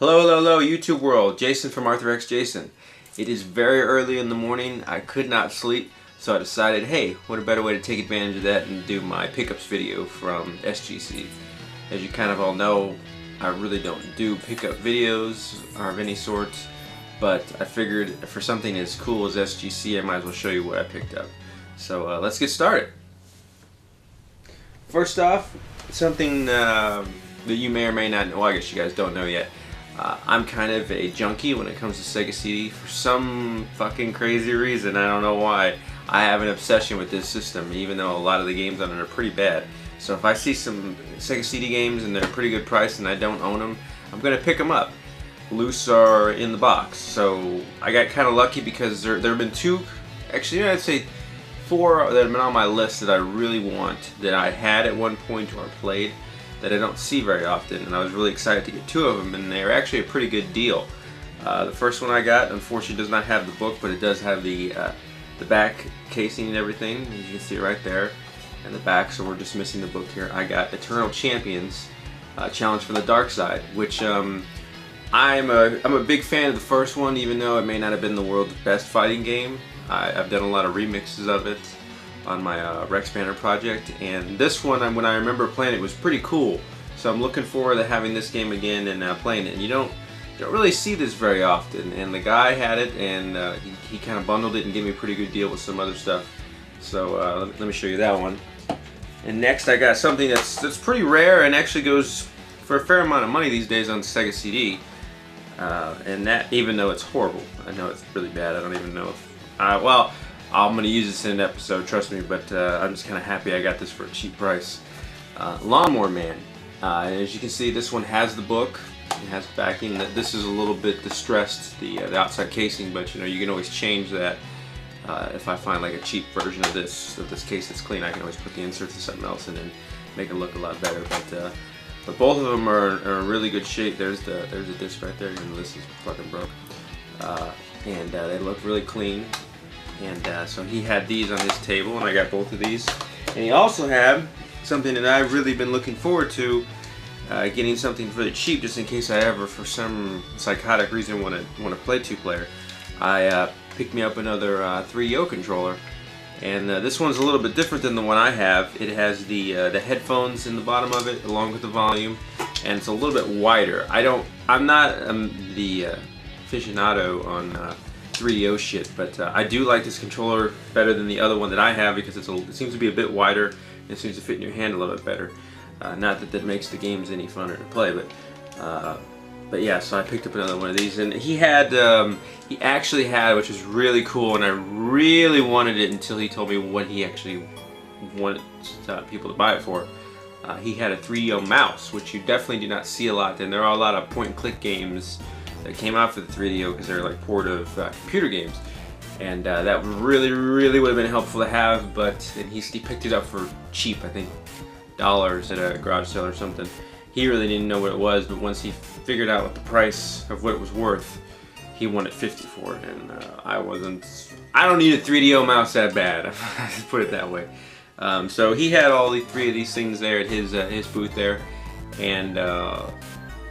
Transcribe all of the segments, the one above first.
Hello, YouTube world. Jason from Arthur X Jason. It is very early in the morning. I could not sleep, so I decided, hey, what a better way to take advantage of that and do my pickups video from SGC. As you kind of all know, I really don't do pickup videos of any sort, but I figured for something as cool as SGC, I might as well show you what I picked up. So let's get started. First off, something that you may or may not know, well, I guess you guys don't know yet. I'm kind of a junkie when it comes to Sega CD. For some fucking crazy reason, I don't know why, I have an obsession with this system, even though a lot of the games on it are pretty bad. So if I see some Sega CD games and they're a pretty good price and I don't own them, I'm going to pick them up. Loose or in the box. So I got kind of lucky because there have been two, actually I'd say four that have been on my list that I really want, that I had at one point or played, that I don't see very often, and I was really excited to get two of them, and they were actually a pretty good deal. The first one I got, unfortunately, does not have the book, but it does have the back casing and everything. As you can see right there, and the back. So we're just missing the book here. I got Eternal Champions, Challenge from the Dark Side, which I'm a big fan of the first one, even though it may not have been the world's best fighting game. I've done a lot of remixes of it on my Rex Banner project, and this one, when I remember playing it, was pretty cool. So I'm looking forward to having this game again and playing it. And you don't really see this very often. And the guy had it, and he kind of bundled it and gave me a pretty good deal with some other stuff. So let me show you that one. And next, I got something that's pretty rare and actually goes for a fair amount of money these days on Sega CD. And that, even though it's horrible, I know it's really bad. I don't even know if well, I'm going to use this in an episode, trust me, but I'm just kind of happy I got this for a cheap price. Lawnmower Man. And as you can see, this one has the book. It has backing. This is a little bit distressed, the outside casing, but you can always change that. If I find like a cheap version of this case that's clean, I can always put the inserts of something else in and make it look a lot better. But both of them are in really good shape. There's the disc right there. Even this is fucking broke. And they look really clean. And so he had these on his table, and I got both of these. And he also had something that I've really been looking forward to, getting something really cheap, just in case I ever, for some psychotic reason, want to play two-player. I picked me up another 3DO controller, and this one's a little bit different than the one I have. It has the headphones in the bottom of it, along with the volume, and it's a little bit wider. I'm not the aficionado on 3DO shit, but I do like this controller better than the other one that I have, because it seems to be a bit wider and it seems to fit in your hand a little bit better. Not that that makes the games any funner to play, but yeah, so I picked up another one of these, and he actually had, which was really cool, and I really wanted it until he told me what he actually wanted people to buy it for. He had a 3DO mouse, which you definitely do not see a lot, and there are a lot of point-and-click games that came out for the 3DO because they're like portive computer games, and that really would have been helpful to have. But he picked it up for cheap, I think $1 at a garage sale or something. He really didn't know what it was, but once he figured out what the price of what it was worth, he wanted $50 for it, and I don't need a 3DO mouse that bad. Let's put it that way. So he had all three of these things there at his booth there, and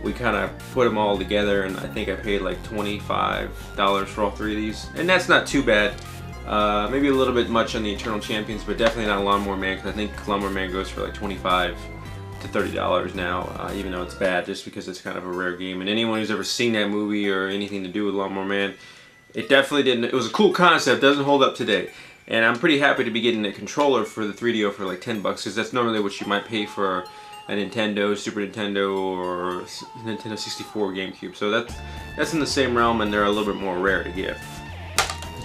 we kind of put them all together, and I think I paid like $25 for all three of these, and that's not too bad. Maybe a little bit much on the Eternal Champions, but definitely not Lawnmower Man, because I think Lawnmower Man goes for like $25 to $30 now, even though it's bad, just because it's kind of a rare game. And anyone who's ever seen that movie or anything to do with Lawnmower Man, it definitely didn't. It was a cool concept, doesn't hold up today. And I'm pretty happy to be getting a controller for the 3DO for like $10, because that's normally what you might pay for a Nintendo, Super Nintendo, or Nintendo 64, GameCube. So that's in the same realm, and they're a little bit more rare to get.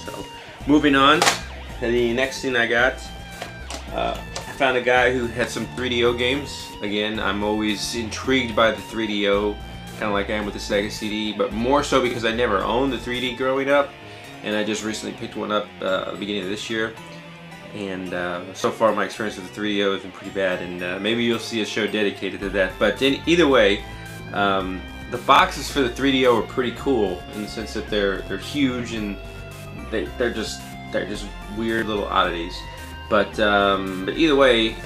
So moving on, the next thing I got, I found a guy who had some 3DO games. Again, I'm always intrigued by the 3DO, kind of like I am with the Sega CD, but more so because I never owned the 3D growing up, and I just recently picked one up at the beginning of this year. And so far my experience with the 3DO has been pretty bad, and maybe you'll see a show dedicated to that. But either way, the boxes for the 3DO are pretty cool in the sense that they're huge, and they're just weird little oddities. But either way,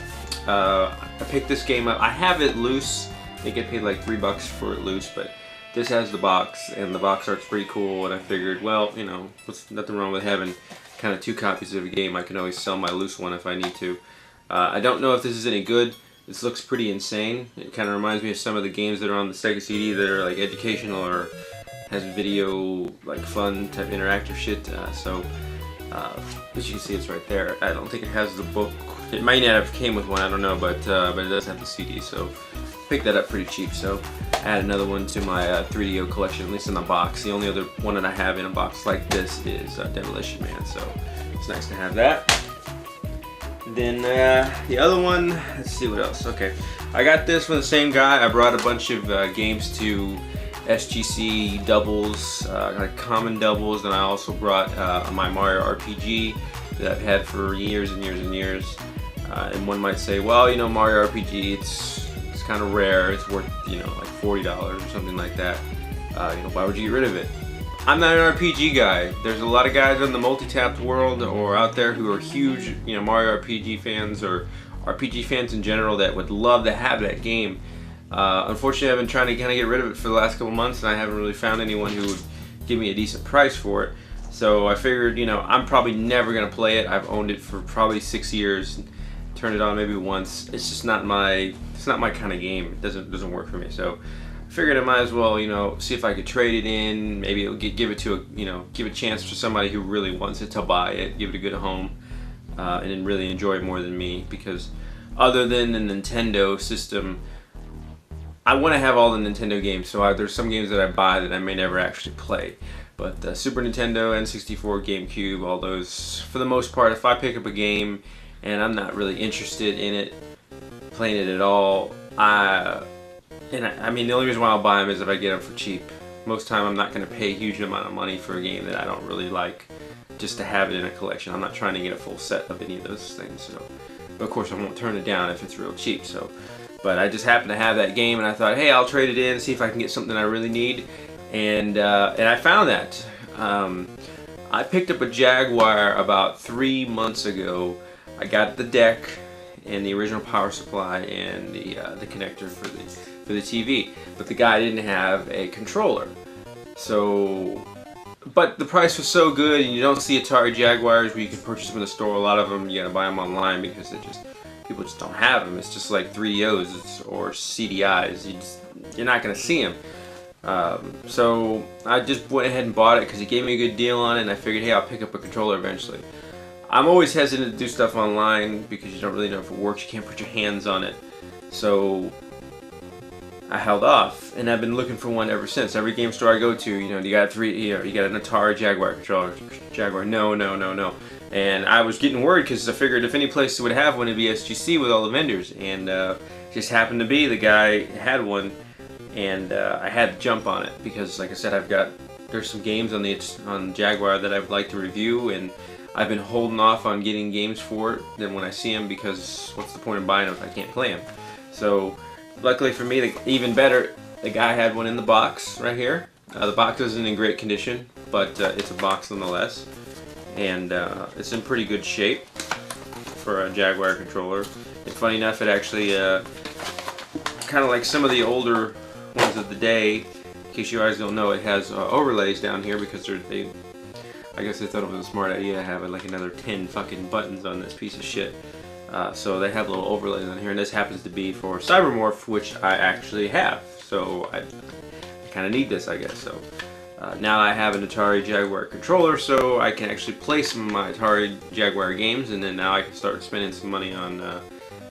I picked this game up. I have it loose. I think I paid like $3 for it loose, but this has the box, and the box art's pretty cool, and I figured, well, you know, what's nothing wrong with having kind of 2 copies of a game. I can always sell my loose one if I need to. I don't know if this is any good. This looks pretty insane. It kind of reminds me of some of the games that are on the Sega CD that are like educational or has video, like fun type interactive shit. As you can see, it's right there. I don't think it has the book. It might not have came with one, I don't know, but it does have the CD, so picked that up pretty cheap. So add another one to my 3DO collection, at least in the box. The only other one that I have in a box like this is Demolition Man, so it's nice to have that. Then the other one, let's see what else. Okay, I got this from the same guy. I brought a bunch of games to SGC doubles, like common doubles, and I also brought my Mario RPG that I've had for years and years and years. And one might say, well, you know, Mario RPG, it's kind of rare. It's worth, you know, like $40 or something like that. You know, why would you get rid of it? I'm not an RPG guy. There's a lot of guys in the multi-tapped world or out there who are huge, you know, Mario RPG fans or RPG fans in general that would love to have that game. Unfortunately, I've been trying to kind of get rid of it for the last couple months, and I haven't really found anyone who would give me a decent price for it. So I figured, you know, I'm probably never gonna play it. I've owned it for probably 6 years. Turned it on maybe once. It's just not my kind of game. It doesn't work for me. So I figured I might as well, you know, see if I could trade it in. Maybe it'll give it to a, you know, give a chance for somebody who really wants it to buy it, give it a good home, and then really enjoy it more than me. Because other than the Nintendo system, I want to have all the Nintendo games. So there's some games that I buy that I may never actually play. But Super Nintendo, N64, GameCube, all those, for the most part, if I pick up a game and I'm not really interested in it, playing it at all, I mean, the only reason why I'll buy them is if I get them for cheap. Most time I'm not going to pay a huge amount of money for a game that I don't really like just to have it in a collection. I'm not trying to get a full set of any of those things. So, but of course I won't turn it down if it's real cheap. So, but I just happened to have that game and I thought, hey, I'll trade it in, see if I can get something I really need. And I found that. I picked up a Jaguar about 3 months ago. I got the deck and the original power supply and the connector for the TV, but the guy didn't have a controller. So, but the price was so good, and you don't see Atari Jaguars where you can purchase them in the store. A lot of them you gotta buy them online because people just don't have them. It's just like 3DOs or CDIs. You're not gonna see them. So I just went ahead and bought it because he gave me a good deal on it, and I figured, hey, I'll pick up a controller eventually. I'm always hesitant to do stuff online because you don't really know if it works. You can't put your hands on it. So I held off, and I've been looking for one ever since. Every game store I go to, you know, you got an Atari Jaguar controller. Jaguar, no. And I was getting worried because I figured if any place would have one, it'd be SGC with all the vendors. And just happened to be the guy had one, and I had to jump on it because, like I said, there's some games on Jaguar that I would like to review, and I've been holding off on getting games for it then when I see them, because what's the point of buying them if I can't play them? So luckily for me, even better, the guy had one in the box right here. The box isn't in great condition, but it's a box nonetheless, and it's in pretty good shape for a Jaguar controller. And funny enough, it actually kind of like some of the older ones of the day. In case you guys don't know, it has overlays down here because I guess they thought it was a smart idea to have like another 10 fucking buttons on this piece of shit. So they have little overlays on here, and this happens to be for Cybermorph, which I actually have. So I kind of need this, I guess. So now I have an Atari Jaguar controller, so I can actually play some of my Atari Jaguar games, and then now I can start spending some money on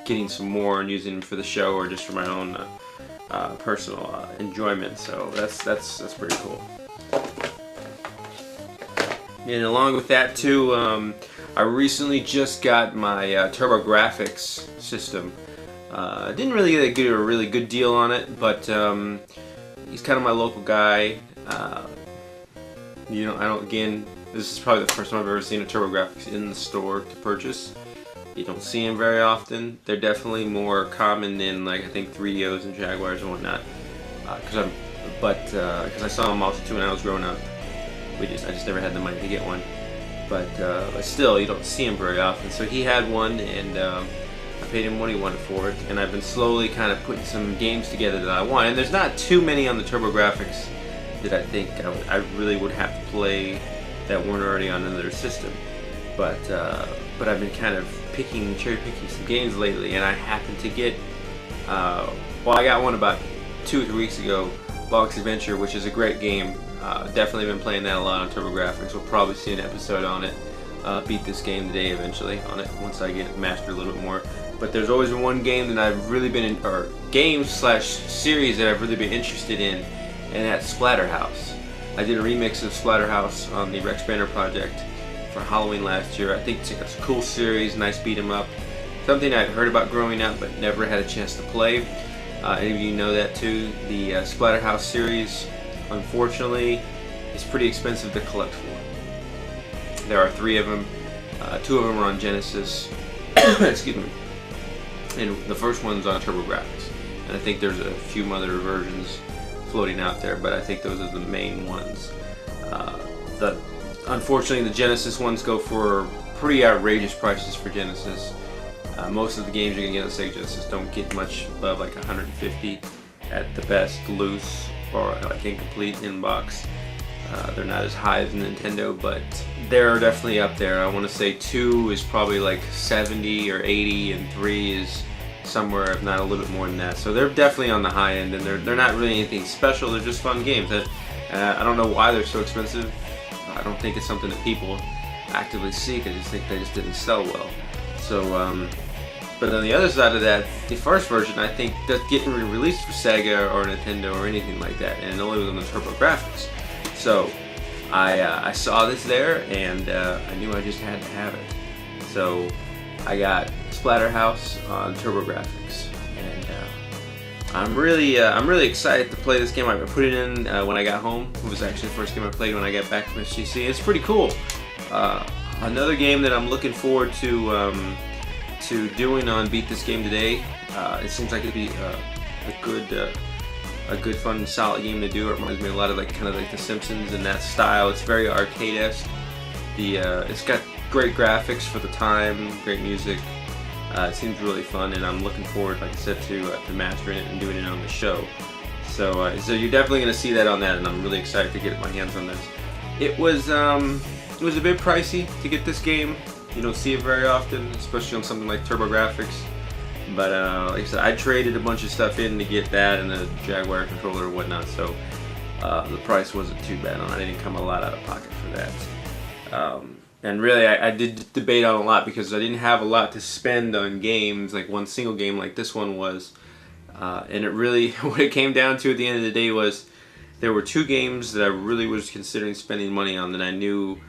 getting some more and using them for the show or just for my own personal enjoyment. So that's pretty cool. And along with that too, I recently just got my TurboGrafx system. I didn't really get a really good deal on it, but he's kind of my local guy. You know, again, this is probably the first time I've ever seen a TurboGrafx in the store to purchase. You don't see them very often. They're definitely more common than, like, I think 3DOs and Jaguars and whatnot. Because I saw them also too when I was growing up. I just never had the money to get one, but still, you don't see him very often. So he had one, and I paid him what he wanted for it, and I've been slowly kind of putting some games together that I want. And there's not too many on the TurboGrafx that I think I really would have to play that weren't already on another system. But I've been kind of cherry picking some games lately, and I happened to get I got one about 2 or 3 weeks ago, Box Adventure, which is a great game. Definitely been playing that a lot on TurboGrafx. We'll probably see an episode on it. Beat this game today eventually on it once I get it mastered a little bit more. But there's always been one game that I've really been in, or game/series that I've really been interested in, and that's Splatterhouse. I did a remix of Splatterhouse on the Rex Banner project for Halloween last year. I think it's a cool series, nice beat 'em up. Something I'd heard about growing up but never had a chance to play. Any of you know that too. The Splatterhouse series, unfortunately, is pretty expensive to collect for. There are 3 of them. 2 of them are on Genesis. Excuse me. And the first one's on TurboGrafx. And I think there's a few other versions floating out there, but I think those are the main ones. Unfortunately, the Genesis ones go for pretty outrageous prices for Genesis. Most of the games you can get on Sega Genesis don't get much above like 150 at the best, loose, or like incomplete in box. They're not as high as Nintendo, but they're definitely up there. I want to say 2 is probably like 70 or 80, and 3 is somewhere, if not a little bit more than that. So they're definitely on the high end, and they're not really anything special. They're just fun games. I don't know why they're so expensive. I don't think it's something that people actively seek. I just think they just didn't sell well. So, but on the other side of that, the first version, I think, that's getting released for Sega or Nintendo or anything like that, and it only was on the TurboGrafx. So I saw this there, and I knew I just had to have it. So I got Splatterhouse on TurboGrafx, and I'm really excited to play this game. I put it in when I got home. It was actually the first game I played when I got back from SGC. It's pretty cool. Another game that I'm looking forward to doing on Beat This Game Today. It seems like it'd be a good, fun, solid game to do. It reminds me a lot of kind of like The Simpsons in that style. It's very arcade-esque. It's got great graphics for the time, great music. It seems really fun, and I'm looking forward, like I said, to mastering it and doing it on the show. So you're definitely going to see that on that, and I'm really excited to get my hands on this. It was a bit pricey to get this game. You don't see it very often, especially on something like TurboGrafx. But like I said, I traded a bunch of stuff in to get that and a Jaguar controller and whatnot, so the price wasn't too bad on it. I didn't come a lot out of pocket for that. And really, I did debate on a lot because I didn't have a lot to spend on games, like one single game like this one was. And it really, what it came down to at the end of the day was there were 2 games that I really was considering spending money on that I knew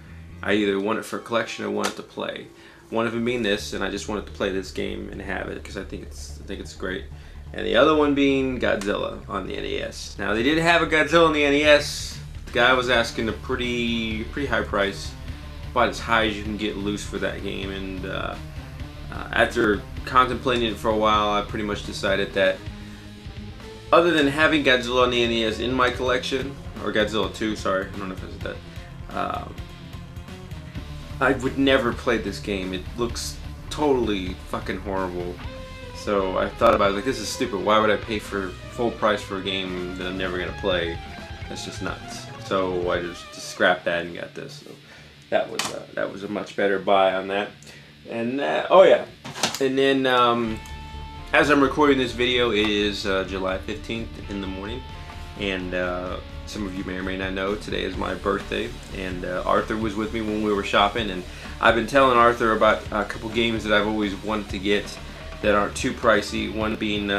I either wanted for a collection or wanted to play. One of them being this, and I just wanted to play this game and have it because I think it's great. And the other one being Godzilla on the NES. Now they did have a Godzilla on the NES. The guy was asking a pretty high price, about as high as you can get loose for that game. And after contemplating it for a while, I pretty much decided that other than having Godzilla on the NES in my collection, or Godzilla 2, sorry, I don't know if I said that. I would never play this game. It looks totally fucking horrible. So I thought about it, like, this is stupid. Why would I pay for full price for a game that I'm never gonna play? That's just nuts. So I just scrapped that and got this. So that was a much better buy on that. And oh yeah, and then as I'm recording this video, it is July 15th in the morning, and some of you may or may not know, today is my birthday, and Arthur was with me when we were shopping, and I've been telling Arthur about a couple games that I've always wanted to get that aren't too pricey, one being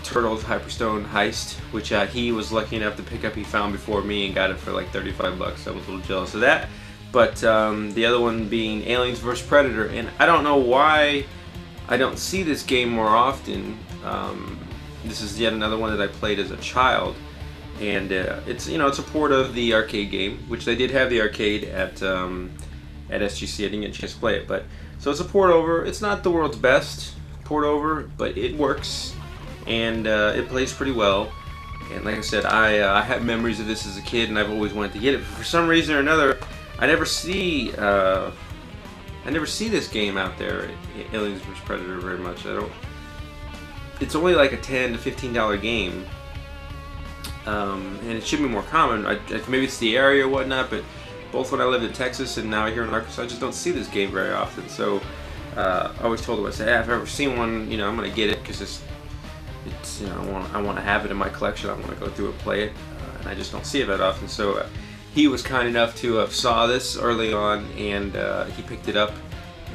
Turtles Hyperstone Heist, which he was lucky enough to pick up. He found before me and got it for like 35 bucks. I was a little jealous of that. But the other one being Aliens vs. Predator, and I don't know why I don't see this game more often. This is yet another one that I played as a child. And it's it's a port of the arcade game, which they did have the arcade at SGC. I didn't get a chance to play it, but so it's a port over. It's not the world's best port over, but it works, and it plays pretty well. And like I said, I have memories of this as a kid, and I've always wanted to get it. But for some reason or another, I never see I never see this game out there, Aliens vs Predator, very much. It's only like a $10 to $15 game, and it should be more common. Maybe it's the area or whatnot, but both when I lived in Texas and now here in Arkansas, I just don't see this game very often. So I always told them, I said, hey, if I've ever seen one, you know, I'm gonna get it because it's you know, I want to have it in my collection. I want to go through and play it, and I just don't see it that often. So he was kind enough to have saw this early on, and he picked it up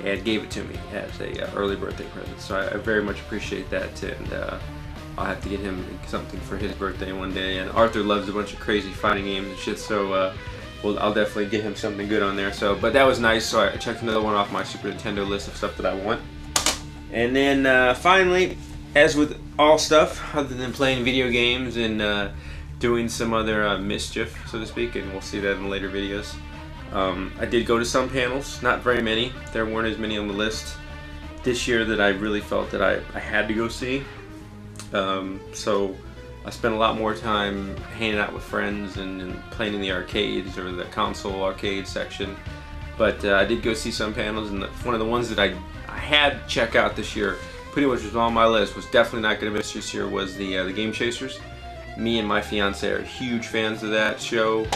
and gave it to me as a early birthday present. So I very much appreciate that, and I'll have to get him something for his birthday one day. And Arthur loves a bunch of crazy fighting games and shit, so I'll definitely get him something good on there. So, but that was nice. So I checked another one off my Super Nintendo list of stuff that I want. And then finally, as with all stuff other than playing video games and doing some other mischief, so to speak, and we'll see that in later videos, I did go to some panels, not very many. There weren't as many on the list this year that I really felt that I had to go see. So I spent a lot more time hanging out with friends and playing in the arcades or the console arcade section. But I did go see some panels, and one of the ones that I had to check out this year, pretty much was on my list, was definitely not going to miss this year, was the Game Chasers. Me and my fiance are huge fans of that show.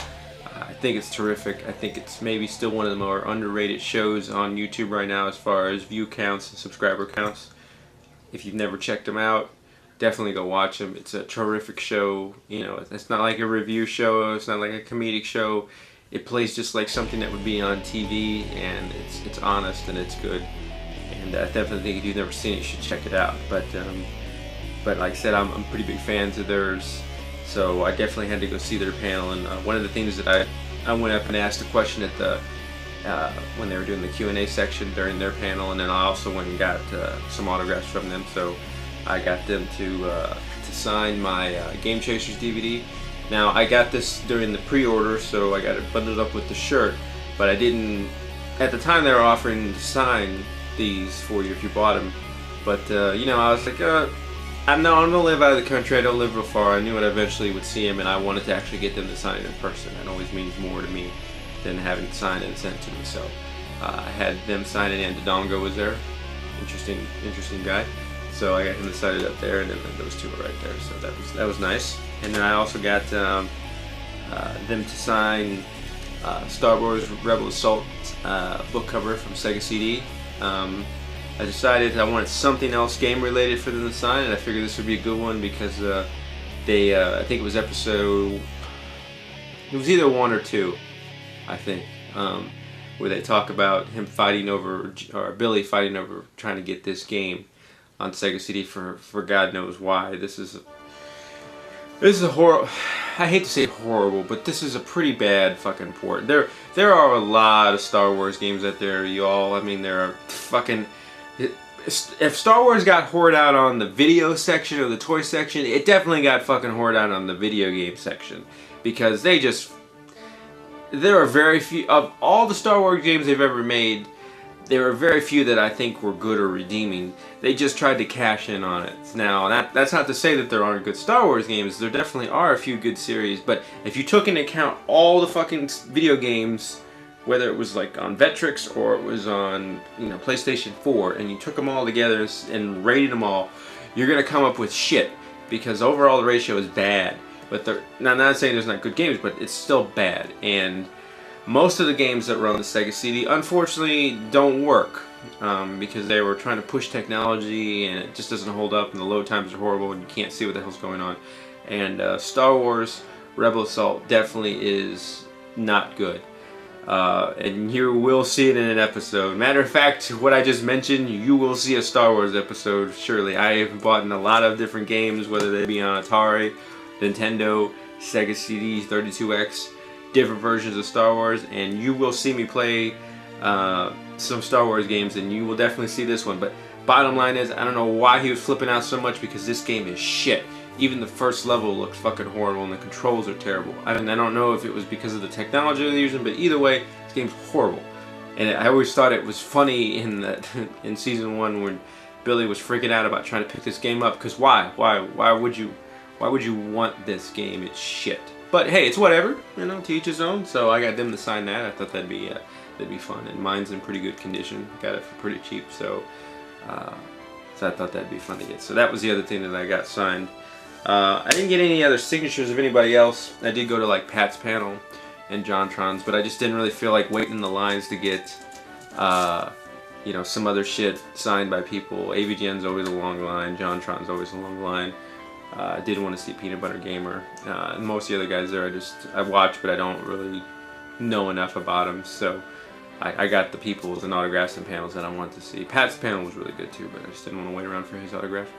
I think it's terrific. I think it's maybe still one of the more underrated shows on YouTube right now as far as view counts and subscriber counts. If you've never checked them out, definitely go watch them. It's a terrific show. You know, it's not like a review show. It's not like a comedic show. It plays just like something that would be on TV, and it's honest and it's good. And I definitely think if you've never seen it, you should check it out. But like I said, I'm pretty big fans of theirs, so I definitely had to go see their panel. And one of the things that I went up and asked a question at the when they were doing the Q&A section during their panel, and then I also went and got some autographs from them. So I got them to sign my Game Chasers DVD. Now I got this during the pre-order, so I got it bundled up with the shirt, but I didn't. At the time, they were offering to sign these for you if you bought them, but you know, I was like, I don't live out of the country, I don't live real far. I knew I eventually would see them, and I wanted to actually get them to sign it in person. It always means more to me than having it signed and sent to me. So I had them sign it, and Dodongo was there. Interesting guy. So I got him to sign it up there, and then those two were right there. So that was nice. And then I also got them to sign Star Wars Rebel Assault book cover from Sega CD. I decided I wanted something else game related for them to sign, and I figured this would be a good one because they I think it was episode, it was either 1 or 2, I think, where they talk about him fighting over, or Billy fighting over trying to get this game on Sega CD for God knows why. This is a horrible, I hate to say horrible, but this is a pretty bad fucking port. There are a lot of Star Wars games out there, y'all. I mean, there are fucking, if Star Wars got whored out on the video section or the toy section, it definitely got fucking whored out on the video game section, because there are very few of all the Star Wars games they've ever made. There are very few that I think were good or redeeming. They just tried to cash in on it. Now, that's not to say that there aren't good Star Wars games. There definitely are a few good series, but if you took into account all the fucking video games, whether it was like on Vectrex or it was on, you know, PlayStation 4, and you took them all together and rated them all, you're gonna come up with shit, because overall the ratio is bad. But now, I'm not saying there's not good games, but it's still bad. And most of the games that were on the Sega CD, unfortunately, don't work because they were trying to push technology, and it just doesn't hold up, and the load times are horrible, and you can't see what the hell's going on. And Star Wars Rebel Assault definitely is not good. And you will see it in an episode. Matter of fact, what I just mentioned, you will see a Star Wars episode, surely. I have bought in a lot of different games, whether they be on Atari, Nintendo, Sega CD, 32X, different versions of Star Wars, and you will see me play some Star Wars games, and you will definitely see this one. But bottom line is, I don't know why he was flipping out so much, because this game is shit. Even the first level looks fucking horrible, and the controls are terrible. I mean, I don't know if it was because of the technology they're using, but either way, this game's horrible. And I always thought it was funny in season 1 when Billy was freaking out about trying to pick this game up, because why would you want this game? It's shit. But hey, it's whatever, you know, to each his own. So I got them to sign that. I thought that'd be that'd be fun. And mine's in pretty good condition. Got it for pretty cheap, so I thought that'd be fun to get. So that was the other thing that I got signed. I didn't get any other signatures of anybody else. I did go to like Pat's panel and JonTron's, but I just didn't really feel like waiting in the lines to get you know, some other shit signed by people. AVGN's always a long line. JonTron's always a long line. I did want to see Peanut Butter Gamer. And most of the other guys there, I watch, but I don't really know enough about them. So I got the peoples and autographs and panels that I wanted to see. Pat's panel was really good too, but I just didn't want to wait around for his autograph.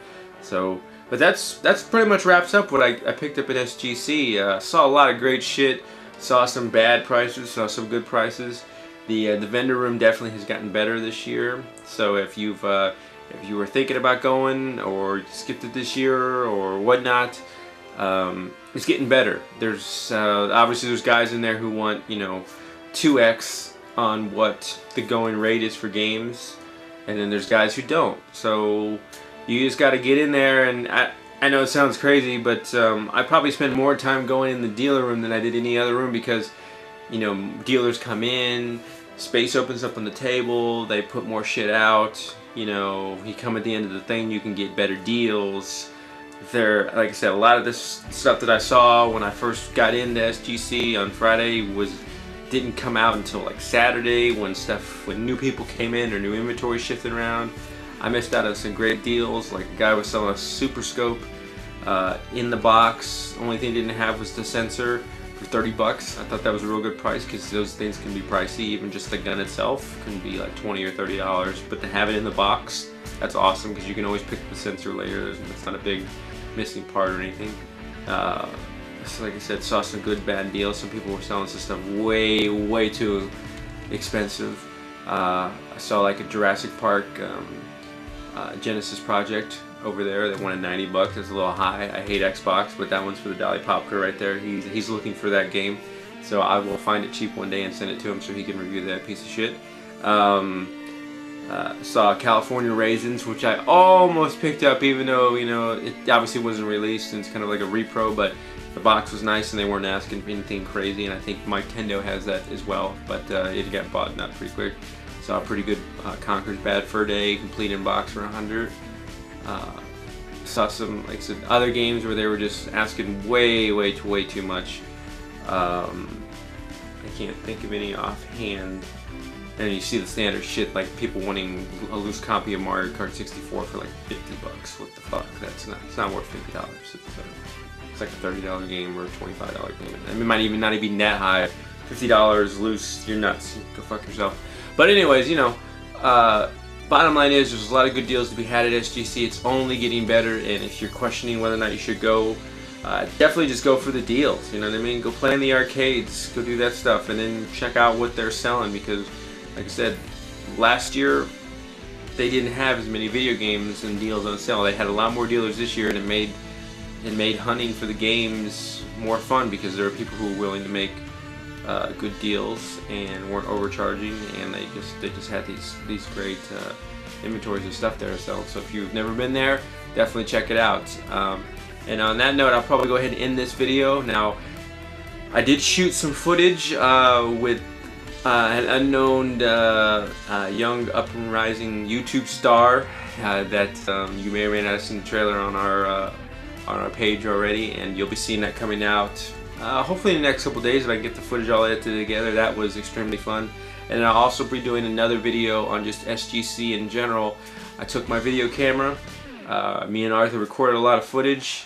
So, but that's pretty much wraps up what I picked up at SGC. Saw a lot of great shit. Saw some bad prices. Saw some good prices. The vendor room definitely has gotten better this year. So if you were thinking about going or skipped it this year or whatnot, it's getting better. There's obviously there's guys in there who want, you know, 2x on what the going rate is for games, and then there's guys who don't. So you just got to get in there, and I know it sounds crazy, but I probably spend more time going in the dealer room than I did any other room, because, you know, dealers come in, space opens up on the table, they put more shit out, you know, you come at the end of the thing, you can get better deals. There, like I said, a lot of this stuff that I saw when I first got into SGC on Friday didn't come out until like Saturday, when new people came in or new inventory shifted around. I missed out on some great deals. Like a guy was selling a Super Scope in the box. Only thing he didn't have was the sensor for 30 bucks. I thought that was a real good price, because those things can be pricey. Even just the gun itself can be like $20 or $30, but to have it in the box, that's awesome, because you can always pick up the sensor later. It's not a big missing part or anything. So like I said, saw some good bad deals. Some people were selling some stuff way too expensive. I saw like a Jurassic Park Genesis project over there that wanted 90 bucks. It's a little high. I hate Xbox, but that one's for the Dolly Popker right there. He's looking for that game, so I will find it cheap one day and send it to him so he can review that piece of shit. Saw California Raisins, which I almost picked up, even though, you know, it obviously wasn't released and it's kind of like a repro, but the box was nice and they weren't asking for anything crazy, and I think Mike Tendo has that as well, but it got bought up pretty quick. Saw a pretty good Conker's Bad Fur Day complete in box for 100. Saw some, like I said, other games where they were just asking way too much. I can't think of any offhand. And you see the standard shit, like people wanting a loose copy of Mario Kart 64 for like 50 bucks. What the fuck? It's not worth $50. It's like a $30 game or a $25 game. I mean, it might even not even be that high. $50 loose, you're nuts. Go fuck yourself. But anyways, you know, bottom line is there's a lot of good deals to be had at SGC. It's only getting better, and if you're questioning whether or not you should go, definitely just go for the deals. You know what I mean? Go play in the arcades, go do that stuff, and then check out what they're selling, because, like I said, last year they didn't have as many video games and deals on sale. They had a lot more dealers this year, and it made hunting for the games more fun, because there are people who were willing to make good deals and weren't overcharging, and they just had these great inventories of stuff there to sell. So if you've never been there, definitely check it out. And on that note, I'll probably go ahead and end this video. Now, I did shoot some footage with an unknown young up and rising YouTube star that you may or may not have seen the trailer on our page already, and you'll be seeing that coming out hopefully in the next couple days if I can get the footage all edited together. That was extremely fun. And I'll also be doing another video on just SGC in general. I took my video camera, me and Arthur recorded a lot of footage,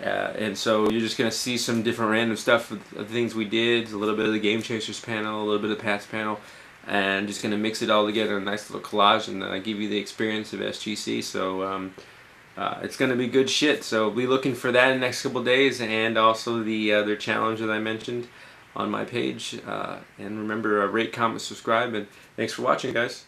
and so you're just going to see some different random stuff of the things we did, a little bit of the Game Chasers panel, a little bit of Pat's panel, and just going to mix it all together in a nice little collage and give you the experience of SGC. So it's going to be good shit, so be looking for that in the next couple days, and also the other challenge that I mentioned on my page. And remember, rate, comment, subscribe, and thanks for watching, guys.